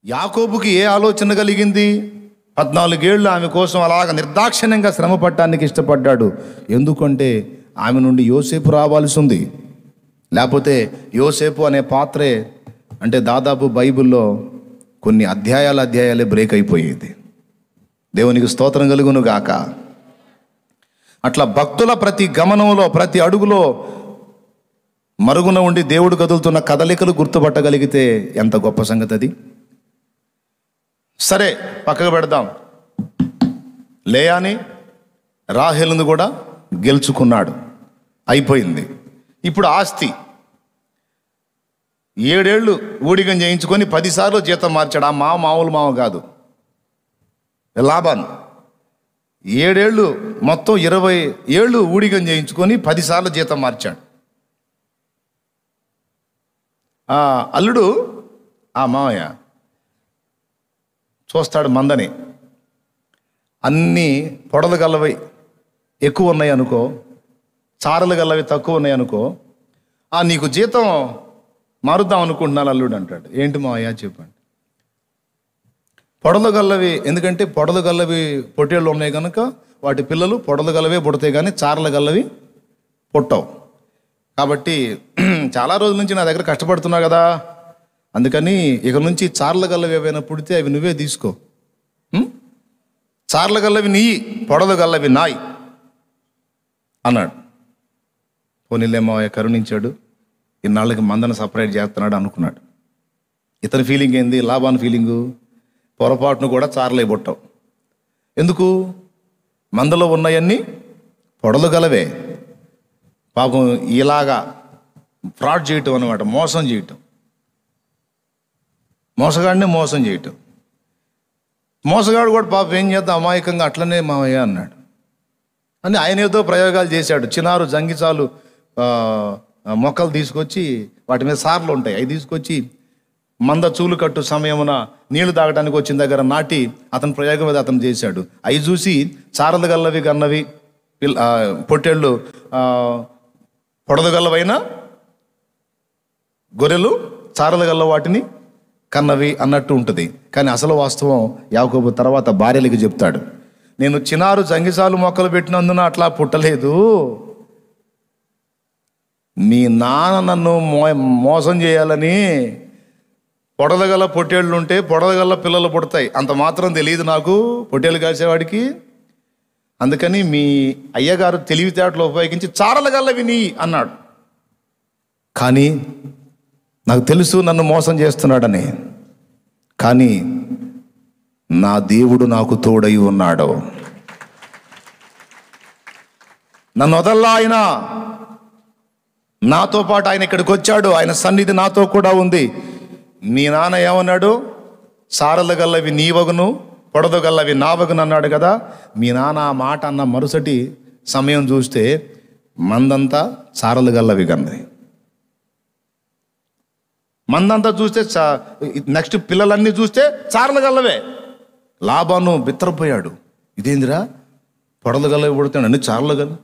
యాకోబుకి ఏ ఆలోచన కలిగింది? 14 ఏళ్ళు ఆమె కోసం అలాగ నిర్దాక్షిణ్యంగా శ్రమ పడటానికి ఇష్టపడ్డాడు. ఎందుకంటే ఆమె నుండి యోసేపు రావాల్సి ఉంది. లేకపోతే యోసేపు అనే పాత్రే అంటే దాదాపు బైబిల్లో కొన్ని అధ్యాయాలే బ్రేక్ అయిపోయేది. దేవునికి స్తోత్రం కలుగును గాక. అట్లా భక్తుల ప్రతి గమనంలో, ప్రతి అడుగులో మరుగున ఉండి దేవుడు కదులుతున్న కదలికలు గుర్తుపట్టగలిగితే ఎంత గొప్ప సంగతి అది. సరే, పక్కకు పెడదాం. లేయాని రాహేలును కూడా గెలుచుకున్నాడు, అయిపోయింది. ఇప్పుడు ఆస్తి 7 ఏళ్ళు ఊడిగం చేయించుకొని 10 సార్లు జీతం మార్చాడు. ఆ మామూలు మామ కాదు, లాభాన్ 7 ఏళ్ళు మొత్తం 20 ఏళ్ళు ఊడిగం చేయించుకొని 10 సార్లు జీతం మార్చాడు. అల్లుడు ఆ మామయ్య చూస్తాడు మందని, అన్నీ పొడలు గల్లవి ఎక్కువ ఉన్నాయి అనుకో, చారలు గల్లవి తక్కువ ఉన్నాయి అనుకో, నీకు జీతం మారుద్దాం అనుకుంటున్నాను అల్లుడు అంటాడు. ఏంటి మావయ్య చెప్పండి. పొడలు గల్లవి, ఎందుకంటే పొడలు గల్లవి పొట్టేళ్ళు ఉన్నాయి కనుక వాటి పిల్లలు పొడలు గల్లవే పుడతాయి, కానీ చారలు గల్లవి పుట్టవు. కాబట్టి చాలా రోజుల నుంచి నా దగ్గర కష్టపడుతున్నావు కదా, అందుకని ఇక నుంచి చార్ల గల్లవి ఏవైనా పుడితే అవి నువ్వే తీసుకో. చార్ల గల్లవి నీ, పొడలు గల్లవి నాయి అన్నాడు. పోనీలేమో కరుణించాడు, ఇన్నాళ్ళకి మందను సపరేట్ చేస్తున్నాడు అనుకున్నాడు. ఇతని ఫీలింగ్ ఏంది? లాభాన్ ఫీలింగు, పొరపాటును కూడా చార్లే పుట్టవు. ఎందుకు? మందలో ఉన్నాయన్నీ పొడలు గలవే. పాపం ఇలాగా ఫ్రాడ్ చేయటం అనమాట, మోసం చేయటం, మోసగాడిని మోసం చేయటం. మోసగాడు కూడా పాపం ఏం చేద్దాం, అమాయకంగా అట్లనే మావయ్య అన్నాడు అని ఆయన ఏదో ప్రయోగాలు చేశాడు. చినారు జంగిచాలు మొక్కలు తీసుకొచ్చి, వాటి మీద సార్లు ఉంటాయి, అవి తీసుకొచ్చి మంద చూలు కట్టు సమయమున నీళ్లు తాగడానికి వచ్చిన దగ్గర నాటి అతని ప్రయోగం మీద అతను చేశాడు. అవి చూసి చారలు గల్లవి గన్నవి పొట్టేళ్ళు పొడదగల్లవైన గొర్రెలు చారలు గల్ల వాటిని కన్నవి అన్నట్టు ఉంటుంది. కానీ అసలు వాస్తవం యాకోబు తర్వాత భార్యలకు చెప్తాడు, నేను చినారు జంగిసాలు మొక్కలు పెట్టినందున అట్లా పుట్టలేదు, మీ నాన్న నన్ను మోసం చేయాలని పొడదగల పొట్టేళ్ళు ఉంటే పొడదగల పిల్లలు పుడతాయి, అంత మాత్రం తెలియదు నాకు పొట్టేళ్ళు కాసేవాడికి, అందుకని మీ అయ్యగారు తెలివితేటలు ఉపయోగించి చారల గల్లవి నీ అన్నాడు. కానీ నాకు తెలుసు నన్ను మోసం చేస్తున్నాడని, కానీ నా దేవుడు నాకు తోడై ఉన్నాడు, నన్ను వదల్లా ఆయన, నాతో పాటు ఆయన ఇక్కడికి వచ్చాడు, ఆయన సన్నిధి నాతో కూడా ఉంది. మీ నాన్న ఏమన్నాడు? చారలు గల్లవి నీ వగును, పొడదు గల్లవి నా వగును అన్నాడు కదా. మీ నాన్న ఆ మాట అన్న మరుసటి సమయం చూస్తే మందంతా చారలు గల్లవి కన్నది. మందంతా చూస్తే నెక్స్ట్ పిల్లలన్నీ చూస్తే చారలు గల్లవే. లాభాను బిత్తరపోయాడు, ఇదేందిరా పొడలు గల్లవి పుడుతాడు అన్ని చారలు గల్ల.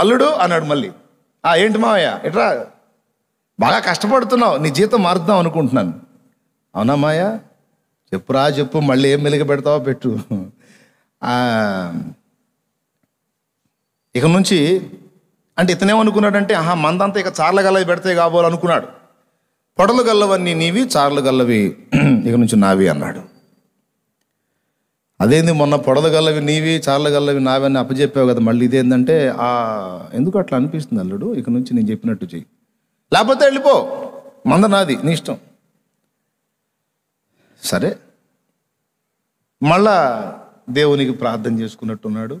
అల్లుడు అన్నాడు మళ్ళీ, ఏంటి మావయ్య ఎట్రా బాగా కష్టపడుతున్నావు, నీ జీతం మారుద్దాం అనుకుంటున్నాను. అవునా మాయ, చెప్పురా చెప్పు, మళ్ళీ ఏం మెలిగ పెడతావో పెట్టు. ఇక నుంచి అంటే ఇతనేమనుకున్నాడంటే, మందంతా ఇక చార్ల గల్లవి పెడితే కాబోలు అనుకున్నాడు. పొడలు గల్లవన్నీ నీవి, చార్లు గల్లవి ఇక నుంచి నావి అన్నాడు. అదేంది మొన్న పొడలు గల్లవి నీవి, చార్ల గల్లవి నావి అని అప్పచెప్పావు కదా, మళ్ళీ ఇదేంటంటే ఎందుకు అట్లా అనిపిస్తుంది అల్లుడు, ఇక నుంచి నేను చెప్పినట్టు చెయ్యి, లేకపోతే వెళ్ళిపో, మంద నాది, నీ ఇష్టం. సరే, మళ్ళా దేవునికి ప్రార్థన చేసుకున్నట్టున్నాడు.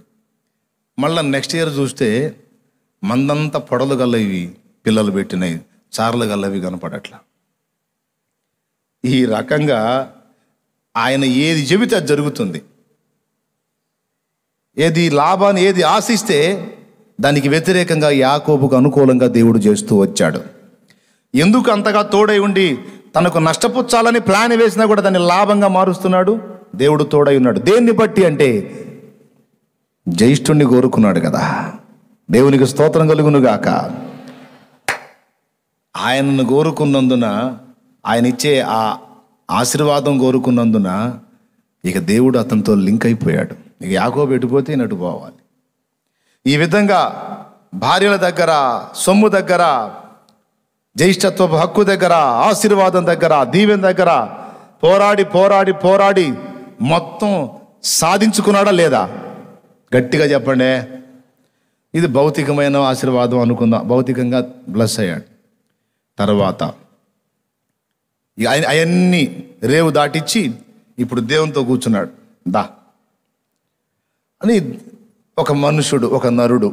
మళ్ళా నెక్స్ట్ ఇయర్ చూస్తే మందంతా పొడలు గల్లవి పిల్లలు పెట్టినవి, చార్లు గల్లవి కనపడట్లా. ఈ రకంగా ఆయన ఏది చెబితే అది జరుగుతుంది. ఏది లాభాన్ని ఏది ఆశిస్తే దానికి వ్యతిరేకంగా యాకోబుకు అనుకూలంగా దేవుడు చేస్తూ వచ్చాడు. ఎందుకు అంతగా తోడై ఉండి తనకు నష్టపుచ్చాలని ప్లాన్ వేసినా కూడా దాన్ని లాభంగా మారుస్తున్నాడు? దేవుడు తోడై ఉన్నాడు. దేన్ని బట్టి అంటే జ్యేష్ఠుణ్ణి కోరుకున్నాడు కదా. దేవునికి స్తోత్రం కలుగును గాక. ఆయనను కోరుకున్నందున ఆయన ఇచ్చే ఆ ఆశీర్వాదం కోరుకున్నందున ఇక దేవుడు అతనితో లింక్ అయిపోయాడు. ఇక యాకోబు ఎటుపోతే నటు పోవాలి. ఈ విధంగా భార్యల దగ్గర, సొమ్ము దగ్గర, జ్యేష్ఠత్వపు హక్కు దగ్గర, ఆశీర్వాదం దగ్గర, దీవెన దగ్గర పోరాడి పోరాడి పోరాడి మొత్తం సాధించుకున్నాడా లేదా? గట్టిగా చెప్పండి. ఇది భౌతికమైన ఆశీర్వాదం అనుకుందాం. భౌతికంగా బ్లెస్ అయ్యాడు. తర్వాత అవన్నీ రేవు దాటిచ్చి ఇప్పుడు దేవునితో కూర్చున్నాడు. దా అని ఒక మనుషుడు, ఒక నరుడు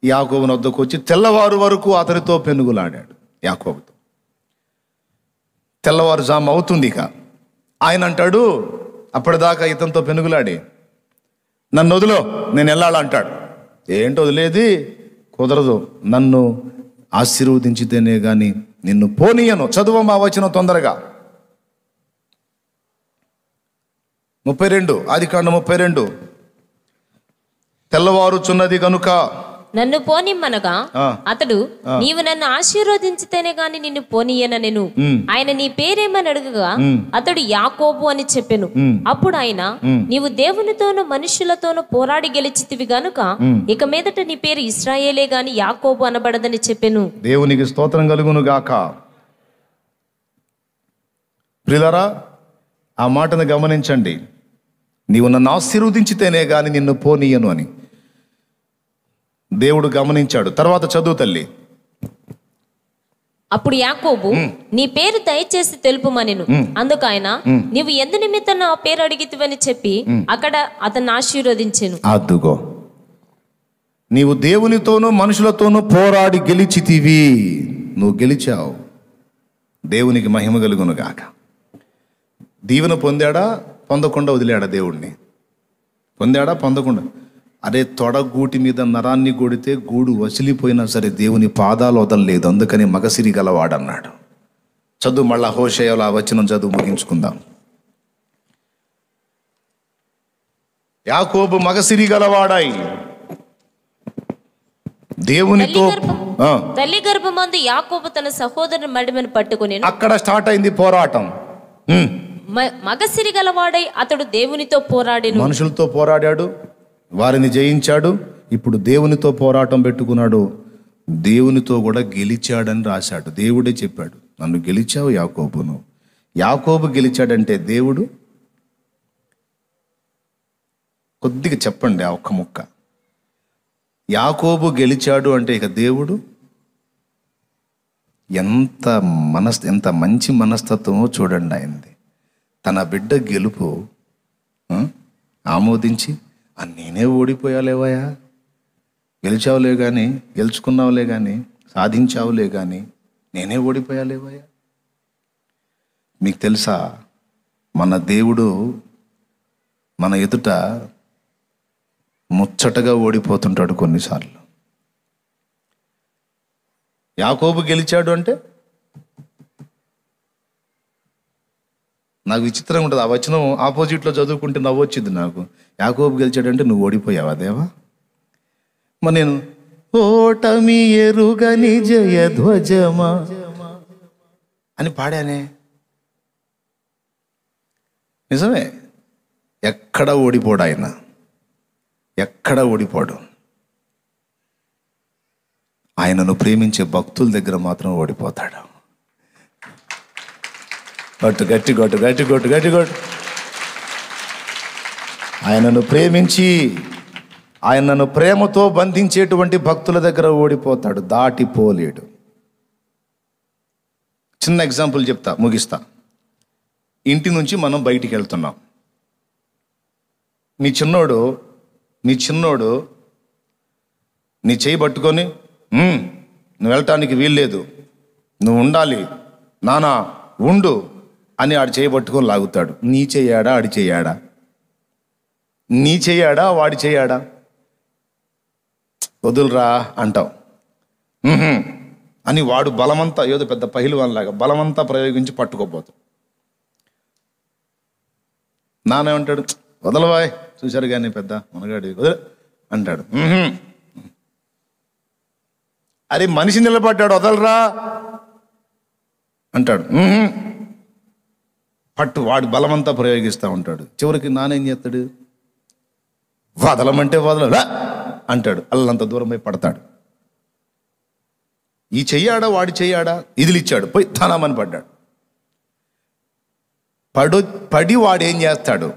యాకోబు వద్దకు వచ్చి తెల్లవారు వరకు అతనితో పెనుగులాడాడు. యాకోబుతో తెల్లవారుజాము అవుతుంది. ఇక ఆయన అంటాడు, అప్పటిదాకా ఇతనితో పెనుగులాడి నన్ను వదిలో, నేను వెళ్ళాలంటాడు. ఏంటి వదిలేది? కుదరదు, నన్ను ఆశీర్వదించితేనే కానీ నిన్ను పోనీయను. చదువమ్మా వచనం తొందరగా. 32 ఆదికాండం 32. తెల్లవారుచున్నది కనుక నన్ను పోనిమ్మనగా అతడు, నీవు నన్ను ఆశీర్వదించితేనే గాని నిన్ను పోనీయనెను. ఆయన నీ పేరేమని అడుగగా అతడు యాకోబు అని చెప్పెను. అప్పుడు ఆయన, నీవు దేవునితోనూ మనుషులతోనూ పోరాడి గెలిచితివి గనుక ఇక మీదట నీ పేరు ఇశ్రాయేలే గాని యాకోబు అనబడదని చెప్పెను. దేవునికి స్తోత్రం కలుగును గాక. ప్రియులారా, ఆ మాటను గమనించండి. నీవు నన్ను ఆశీర్వదించితేనే గాని నిన్ను పోనీయను అని దేవుడు గమనించాడు. తర్వాత చదువు తల్లి. అప్పుడు యాకోబు, నీ పేరు దయచేసి తెలుపుమనెను. అందుకు ఆయన, నీవు ఎందు నిమిత్తం నా పేరు అడిగితివని చెప్పి అక్కడ అతన్ని ఆశీర్వదించెను. అదుగో, నీవు దేవునితోనూ మనుషులతోనూ పోరాడి గెలిచితివి. నువ్వు గెలిచావు. దేవునికి మహిమ కలుగును గాక. దీవెన పొందాడా? పొందకుండా వదిలాడా? దేవుణ్ణి పొందాడా? పొందకుండా. అరే, తొడగూటి మీద నరాన్ని కొడితే గూడు వసిలిపోయినా సరే దేవుని పాదాలు వదలలేదు. అందుకని మగసిరి గలవాడన్నాడు. చదువు మళ్ళా హోషేయలో ఆ వచనం చదువు ముగించుకుందాం. యాకోబు మగసిరి గలవాడాయి దేవునితో. తల్లి గర్భమందు యాకోబు తన సహోదరుని మడిమను పట్టుకుని అక్కడ స్టార్ట్ అయింది పోరాటం. మగసిరి గలవాడై అతడు దేవునితో పోరాడాడు. మనుషులతో పోరాడాడు, వారిని జయించాడు. ఇప్పుడు దేవునితో పోరాటం పెట్టుకున్నాడు. దేవునితో కూడా గెలిచాడని రాశాడు. దేవుడే చెప్పాడు, నన్ను గెలిచావు యాకోబును. యాకోబు గెలిచాడంటే దేవుడు. కొద్దిగా చెప్పండి ఆ ఒక్క ముక్క. యాకోబు గెలిచాడు అంటే ఇక దేవుడు ఎంత మంచి మనస్తత్వమో చూడండి ఆయనది. తన బిడ్డ గెలుపు ఆమోదించి, నేనే ఓడిపోయాలేవయా, గెలిచావులే కానీ, గెలుచుకున్నావులే కానీ, సాధించావులే కానీ, నేనే ఓడిపోయాలేవయా. మీకు తెలుసా, మన దేవుడు మన ఎదుట ముచ్చటగా ఓడిపోతుంటాడు కొన్నిసార్లు. యాకోబు గెలిచాడు అంటే నాకు విచిత్రంగా ఉంటుంది. ఆ వచనం ఆపోజిట్లో చదువుకుంటే నవ్వొచ్చింది నాకు. యాకోబు గెలిచాడంటే నువ్వు ఓడిపోయావా దేవా? మరి నేను ఓటమి ఎరుగని జయధ్వజమా అని పాడానే. నిజమే, ఎక్కడ ఓడిపోడు ఆయన, ఎక్కడ ఓడిపోడు. ఆయనను ప్రేమించే భక్తుల దగ్గర మాత్రం ఓడిపోతాడు. గట్టు గట్టి కొట్టు, గట్టి కొట్టు, గట్టి కొట్టు. ఆయనను ప్రేమించి, ఆయనను ప్రేమతో బంధించేటువంటి భక్తుల దగ్గర ఓడిపోతాడు, దాటిపోలేడు. చిన్న ఎగ్జాంపుల్ చెప్తా, ముగిస్తా. ఇంటి నుంచి మనం బయటికి వెళ్తున్నాం. మీ చిన్నోడు నీ చేయి పట్టుకొని, నువ్వు వెళ్ళటానికి వీల్లేదు, నువ్వు ఉండాలి నానా, ఉండు అని ఆడు చేయబట్టుకొని లాగుతాడు. నీ చెయ్యాడా ఆడి చెయ్యాడా? నీ చెయ్యాడా వాడి చెయ్యాడా? వదులురా అంటావు అని వాడు బలమంతా, ఏదో పెద్ద పహిల్వాన్లాగా బలమంతా ప్రయోగించి పట్టుకోపోతాడు. నానేమంటాడు, వదలవాయ్, చూశారు కానీ పెద్ద మనగాడి వదిలే అంటాడు. అరే మనిషి నిలబడ్డాడు, వదలరా అంటాడు. వాడి బలమంతా ప్రయోగిస్తూ ఉంటాడు. చివరికి నానేం చేస్తాడు, వదలమంటే వదలలా అంటాడు. అల్లంత దూరం పోయి పడతాడు. ఈ చెయ్యాడా వాడి చెయ్యాడా, ఇదిలిచ్చాడు, పోయి తనమని పడ్డాడు. పడి వాడు ఏం చేస్తాడు,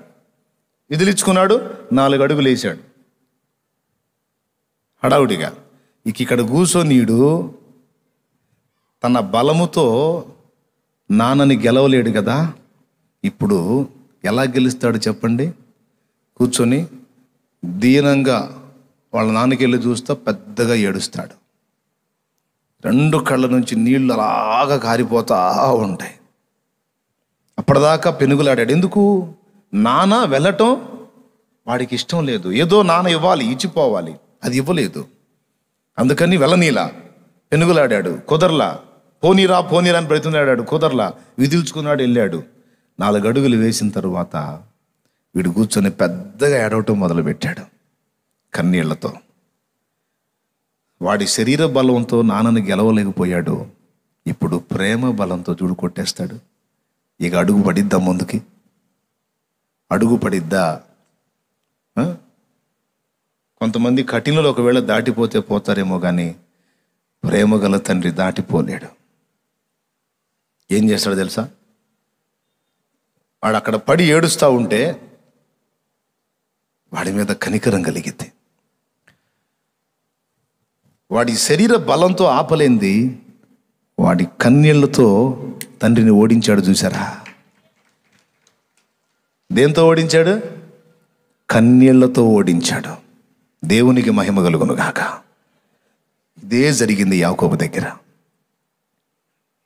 ఇదిలిచ్చుకున్నాడు, 4 అడుగులు వేసాడు హడావుడిగా. ఇక్కడ కూర్చొనీడు తన బలముతో నాన్నని గెలవలేడు కదా, ఇప్పుడు ఎలా గెలుస్తాడు చెప్పండి? కూర్చొని దీనంగా వాళ్ళ నాన్నకి వెళ్ళి చూస్తా పెద్దగా ఏడుస్తాడు. 2 కళ్ళ నుంచి నీళ్ళు అలాగా కారిపోతా ఉంటాయి. అప్పటిదాకా పెనుగులాడాడు. ఎందుకు? నాన్న వెళ్ళటం వాడికి ఇష్టం లేదు. ఏదో నాన్న ఇవ్వాలి, ఇచ్చిపోవాలి, అది ఇవ్వలేదు. అందుకని వెళ్ళనీలా, పెనుగులాడాడు, కుదరలా. పోనీరా పోనీరా అని బ్రతిమలాడాడు, కుదరలా. విదిల్చుకున్నాడు, వెళ్ళాడు. 4 అడుగులు వేసిన తరువాత వీడు కూర్చొని పెద్దగా ఏడవటం మొదలుపెట్టాడు కన్నీళ్లతో. వాడి శరీర బలంతో నాన్నని గెలవలేకపోయాడు. ఇప్పుడు ప్రేమ బలంతో చూడు కొట్టేస్తాడు. ఇక అడుగు పడిద్దా ముందుకి? అడుగు పడిద్దా? కొంతమంది కఠినలు ఒకవేళ దాటిపోతే పోతారేమో, కానీ ప్రేమ గల తండ్రి దాటిపోలేడు. ఏం చేస్తాడు తెలుసా? వాడు అక్కడ పడి ఏడుస్తూ ఉంటే వాడి మీద కనికరం కలిగిద్ది. వాడి శరీర బలంతో ఆపలేంది, వాడి కన్నీళ్లతో తండ్రిని ఓడించాడు. చూసారా? దేంతో ఓడించాడు? కన్నీళ్లతో ఓడించాడు. దేవునికి మహిమ కలుగును గాక. ఇదే జరిగింది యాకోబు దగ్గర.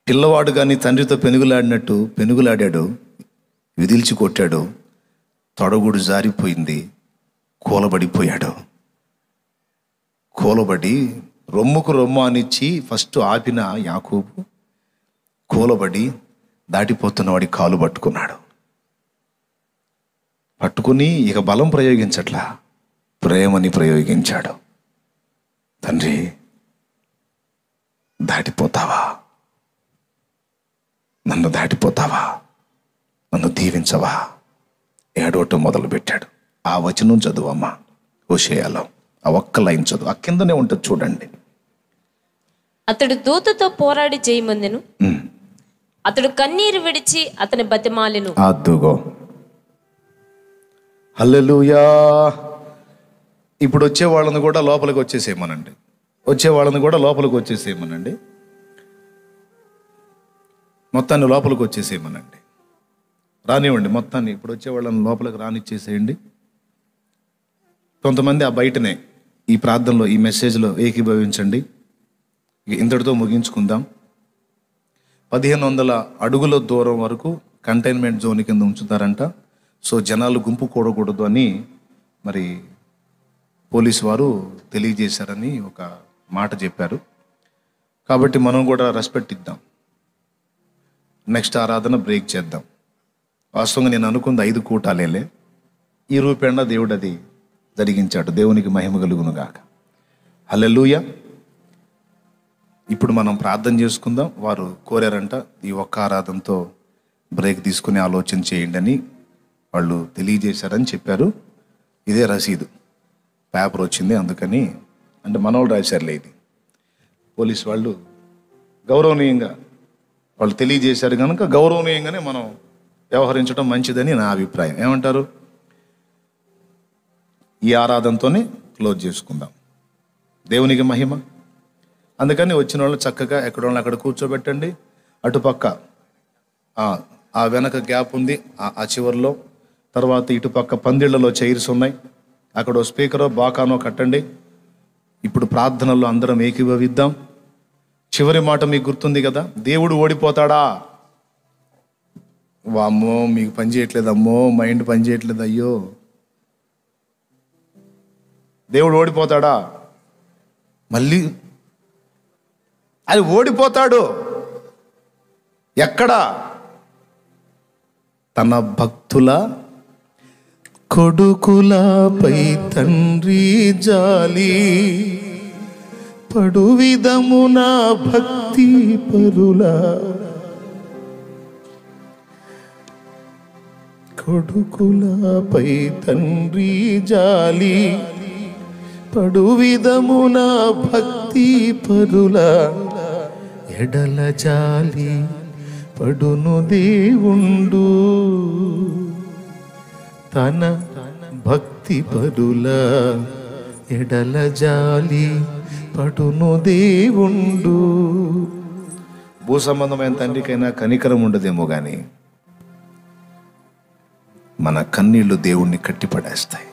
పిల్లవాడు కానీ తండ్రితో పెనుగులాడినట్టు పెనుగులాడాడు, విదిల్చి కొట్టాడు, తొడగుడు జారిపోయింది, కూలబడిపోయాడు. కూలబడి రొమ్ముకు రొమ్ము అనిచ్చి ఫస్ట్ ఆపిన యాకోబు కూలబడి దాటిపోతున్న వాడి కాలు పట్టుకున్నాడు. పట్టుకుని ఇక బలం ప్రయోగించట్లా, ప్రేమని ప్రయోగించాడు. తండ్రి, దాటిపోతావా? నన్ను దాటిపోతావా? నన్ను దీవించవా? ఏడవటం మొదలుపెట్టాడు. ఆ వచనం చదువమ్మా, హోషేయలో ఆ ఒక్క లైన్ చదువు. ఆ కిందనే ఉంటుంది చూడండి. అతడు దూతతో పోరాడి జయమొందెను. అతడు కన్నీరు విడిచి అతని బతిమాలెను. అద్దుగో, హల్లెలూయా. ఇప్పుడు వచ్చే వాళ్ళని కూడా లోపలికి వచ్చేసేయమనండి. మొత్తాన్ని లోపలికి వచ్చేసేయమనండి. రానివ్వండి మొత్తాన్ని. ఇప్పుడు వచ్చే వాళ్ళని లోపలికి రానిచ్చేసేయండి. కొంతమంది ఆ బయటనే ఈ ప్రార్థనలో, ఈ మెసేజ్లో ఏకీభవించండి. ఇంతటితో ముగించుకుందాం. 1500 అడుగుల దూరం వరకు కంటైన్మెంట్ జోన్ కింద ఉంచుతారంట. సో జనాలు గుంపు కూడకూడదు అని మరి పోలీసు వారు తెలియజేశారని ఒక మాట చెప్పారు. కాబట్టి మనం కూడా రెస్పెక్ట్ ఇద్దాం. నెక్స్ట్ ఆరాధన బ్రేక్ చేద్దాం. వాస్తవంగా నేను అనుకుంది 5 కూటాలేలే. ఈ రూపేణ దేవుడు అది జరిగించాడు. దేవునికి మహిమ కలుగును గాక. హల్లెలూయా. ఇప్పుడు మనం ప్రార్థన చేసుకుందాం. వారు కోరారంట ఈ ఒక్క ఆరాధనతో బ్రేక్ తీసుకుని ఆలోచన చేయండి అని వాళ్ళు తెలియజేశారని చెప్పారు. ఇదే రసీదు, పేపర్ వచ్చింది. అందుకని అంటే మనోళ్ళు రాశారులే. ఇది పోలీసు వాళ్ళు గౌరవనీయంగా వాళ్ళు తెలియజేశారు కనుక గౌరవనీయంగానే మనం వ్యవహరించడం మంచిదని నా అభిప్రాయం. ఏమంటారు? ఈ ఆరాధనతోనే క్లోజ్ చేసుకుందాం. దేవునికి మహిమ. అందుకని వచ్చిన వాళ్ళు చక్కగా ఎక్కడ వాళ్ళు అక్కడ కూర్చోబెట్టండి. అటుపక్క ఆ వెనక గ్యాప్ ఉంది, ఆ చివరిలో. తర్వాత ఇటుపక్క పందిళ్లలో చైర్స్ ఉన్నాయి, అక్కడ స్పీకరో బాకానో కట్టండి. ఇప్పుడు ప్రార్థనలో అందరం ఏకీభవిద్దాం. చివరి మాట మీకు గుర్తుంది కదా, దేవుడు ఓడిపోతాడా? వామ్మో, మీకు పని చేయట్లేదు, అమ్మో మైండ్ పని చేయట్లేదు, అయ్యో దేవుడు ఓడిపోతాడా? మళ్ళీ అది ఓడిపోతాడు. ఎక్కడ? తన భక్తుల కొడుకులపై తండ్రి జాలి పడు విధమున భక్తి పరుల కొడుకులపై తండ్రి జాలి పడు విధమున భక్తి పరుల ఎడల జాలి పడును దేవుండు. తన భక్తి పరుల ఎడల జాలి పడును దేవుండు. భూ సంబంధమైన తండ్రికైనా కనికరం ఉండదేమో కానీ మన కన్నీళ్లు దేవుణ్ణి కట్టిపడేస్తాయి.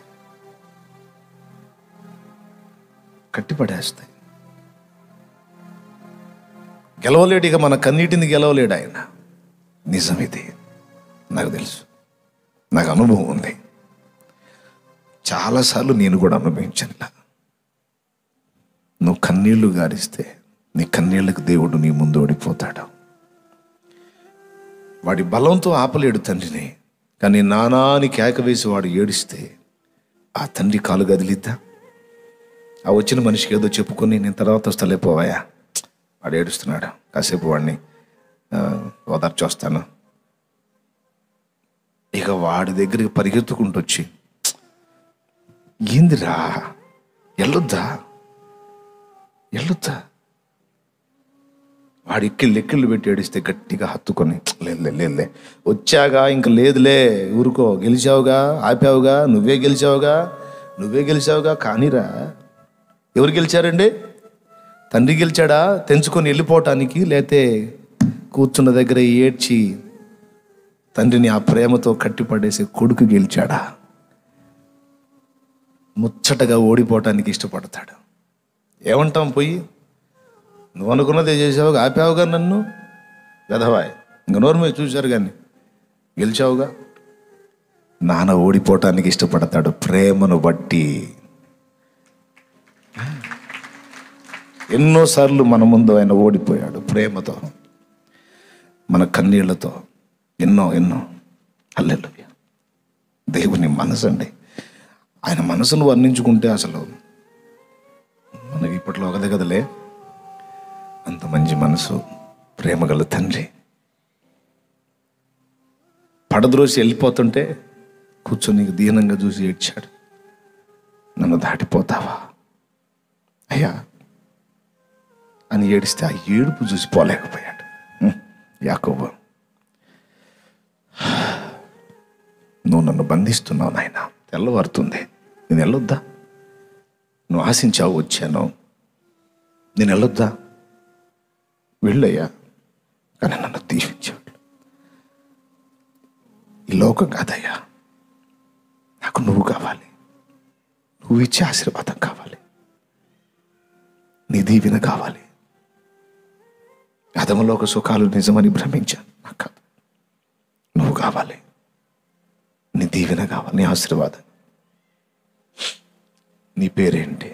గెలవలేడు, ఇక మన కన్నీటిని గెలవలేడు ఆయన. నిజం ఇది, నాకు తెలుసు, నాకు అనుభవం ఉంది. చాలాసార్లు నేను కూడా అనుభవించాను. నువ్వు కన్నీళ్లు గారిస్తే నీ కన్నీళ్లకు దేవుడు నీ ముందు ఓడిపోతాడు. వాడి బలంతో ఆపలేడు తండ్రిని, కానీ నానాని కేక వేసి వాడు ఏడిస్తే ఆ తండ్రి కాలు గదిలిద్దా? ఆ వచ్చిన మనిషికి ఏదో చెప్పుకొని నేను తర్వాత వస్తలే పోవాయా, వాడు ఏడుస్తున్నాడు, కాసేపు వాడిని ఓదార్చి వస్తాను. ఇక వాడి దగ్గరికి పరిగెత్తుకుంటూ వచ్చి, ఏందిరా వెళ్ళొద్దా వాడు ఎక్కిళ్ళు పెట్టి ఏడిస్తే గట్టిగా హత్తుకొని, లేదులే వచ్చాగా ఇంక లేదులే ఊరుకో, గెలిచావుగా, ఆపావుగా, నువ్వే గెలిచావుగా కానీరా. ఎవరు గెలిచారండి? తండ్రి గెలిచాడా తెంచుకొని వెళ్ళిపోవటానికి, లేతే కూర్చున్న దగ్గర ఏడ్చి తండ్రిని ఆ ప్రేమతో కట్టిపడేసి కొడుకు గెలిచాడా? ముచ్చటగా ఓడిపోవటానికి ఇష్టపడతాడు. ఏమంటాం పోయి, నువ్వు అనుకున్నదే చేసావుగా, ఆపావుగా నన్ను గదవాయ్, ఇంక నోరు మీద చూశారు కానీ గెలిచావుగా. నాన్న ఓడిపోవటానికి ఇష్టపడతాడు ప్రేమను బట్టి. ఎన్నోసార్లు మన ముందు ఆయన ఓడిపోయాడు ప్రేమతో, మన కన్నీళ్లతో, ఎన్నో. హల్లెలూయా. దేవుని మనసు అండి. ఆయన మనసును వర్ణించుకుంటే అసలు మనకి ఇప్పట్లో ఒకదే కదలే. అంత మంచి మనసు, ప్రేమగల తండ్రి. పడద్రోసి వెళ్ళిపోతుంటే కూర్చొని దీనంగా చూసి ఏడ్చాడు, నన్ను దాటిపోతావా అయ్యా అని ఏడిస్తే ఆ ఏడుపు చూసి పోలేకపోయాడు యాకోబు. నువ్వు నన్ను బంధిస్తున్నావు నాయన, తెల్లవారుతుంది, నేను వెళ్ళొద్దా? నువ్వు ఆశించావు, వచ్చాను, నేను వెళ్ళొద్దా? వెళ్ళయ్యా, కానీ నన్ను దీవించాడు. ఈ లోకం కాదయ్యా, నాకు నువ్వు కావాలి, నువ్వు ఇచ్చే ఆశీర్వాదం కావాలి, నీ దీవెన కావాలి. అధమలోక సుఖాలు నిజమని భ్రమించాను, నాకు కాదు, నువ్వు కావాలి, నీ దీవెన కావాలి, నీ ఆశీర్వాదం. నీ పేరేంటి?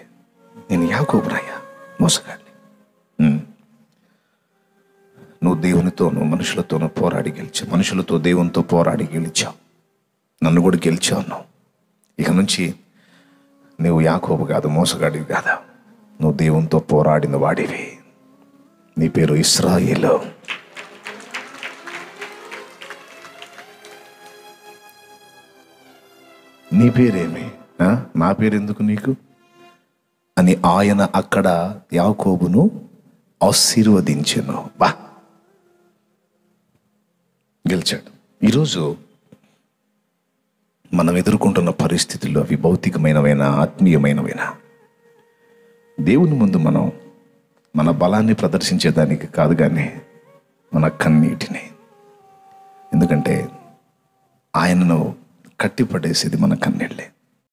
నేను యాకోబునయ్యా, మోసగాడిని. నువ్వు దేవునితోనూ మనుషులతోనూ పోరాడి గెలిచావు, మనుషులతో దేవునితో పోరాడి గెలిచావు, నన్ను కూడా గెలిచావు నువ్వు. ఇక నుంచి నువ్వు యాకోబు కాదు, మోసగాడివి కాదా, నువ్వు దేవునితో పోరాడిన వాడివి. నీ పేరు ఇశ్రాయేలు. నీ పేరేమి? నా పేరు ఎందుకు నీకు అని ఆయన అక్కడ యాకోబును ఆశీర్వదించెను. బా, గెలిచాడు. ఈరోజు మనం ఎదుర్కొంటున్న పరిస్థితుల్లో అవి భౌతికమైనవైనా ఆత్మీయమైనవైనా దేవుని ముందు మనం మన బలాన్ని ప్రదర్శించేదానికి కాదు, కానీ మన కన్నీటిని. ఎందుకంటే ఆయనను కట్టిపడేసేది మన కన్నీళ్ళే.